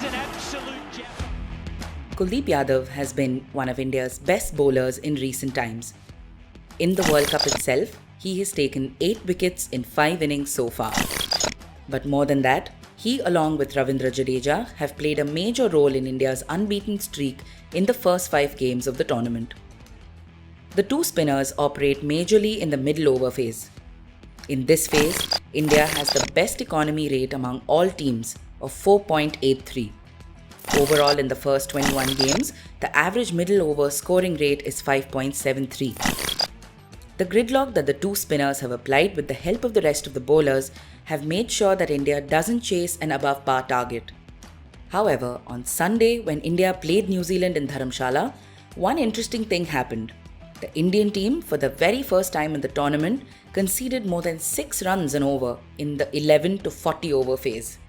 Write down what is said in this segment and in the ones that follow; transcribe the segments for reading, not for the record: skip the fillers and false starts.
is an absolute gem. Kuldeep Yadav has been one of India's best bowlers in recent times. In the World Cup itself, he has taken 8 wickets in 5 innings so far. But more than that, he along with Ravindra Jadeja have played a major role in India's unbeaten streak in the first 5 games of the tournament. The two spinners operate majorly in the middle over phase. In this phase, India has the best economy rate among all teams of 4.83. Overall, in the first 21 games, the average middle over scoring rate is 5.73. The gridlock that the two spinners have applied with the help of the rest of the bowlers have made sure that India doesn't chase an above par target. However, on Sunday when India played New Zealand in Dharamshala, one interesting thing happened. The Indian team, for the very first time in the tournament, conceded more than 6 runs an over in the 11 to 40 over phase.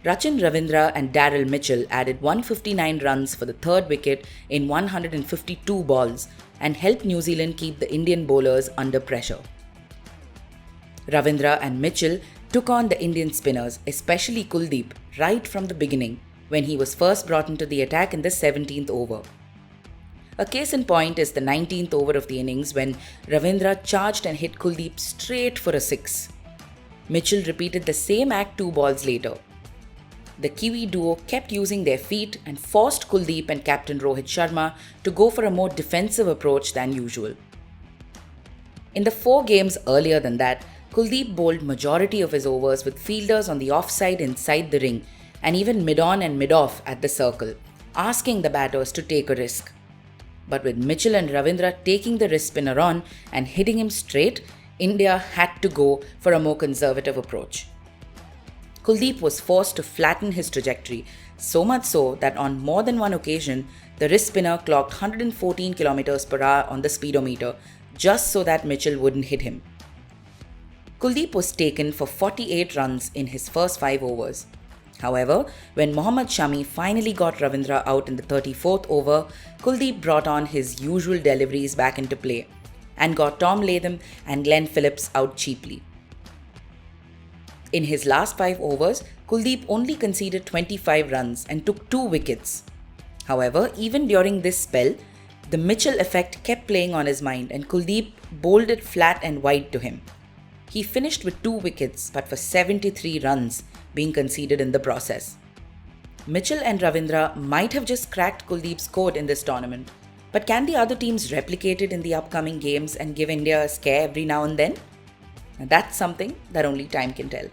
Rachin Ravindra and Daryl Mitchell added 159 runs for the third wicket in 152 balls and helped New Zealand keep the Indian bowlers under pressure. Ravindra and Mitchell took on the Indian spinners, especially Kuldeep, right from the beginning when he was first brought into the attack in the 17th over. A case in point is the 19th over of the innings when Ravindra charged and hit Kuldeep straight for a 6. Mitchell repeated the same act 2 balls later. The Kiwi duo kept using their feet and forced Kuldeep and captain Rohit Sharma to go for a more defensive approach than usual. In the 4 games earlier than that, Kuldeep bowled majority of his overs with fielders on the offside inside the ring and even mid-on and mid-off at the circle, asking the batters to take a risk. But with Mitchell and Ravindra taking the wrist spinner on and hitting him straight, India had to go for a more conservative approach. Kuldeep was forced to flatten his trajectory, so much so that on more than one occasion, the wrist spinner clocked 114 km per hour on the speedometer just so that Mitchell wouldn't hit him. Kuldeep was taken for 48 runs in his first 5 overs. However, when Mohammad Shami finally got Ravindra out in the 34th over, Kuldeep brought on his usual deliveries back into play and got Tom Latham and Glenn Phillips out cheaply. In his last 5 overs, Kuldeep only conceded 25 runs and took 2 wickets. However, even during this spell, the Mitchell effect kept playing on his mind and Kuldeep bowled it flat and wide to him. He finished with 2 wickets but for 73 runs being conceded in the process. Mitchell and Ravindra might have just cracked Kuldeep's code in this tournament, but can the other teams replicate it in the upcoming games and give India a scare every now and then? Now that's something that only time can tell.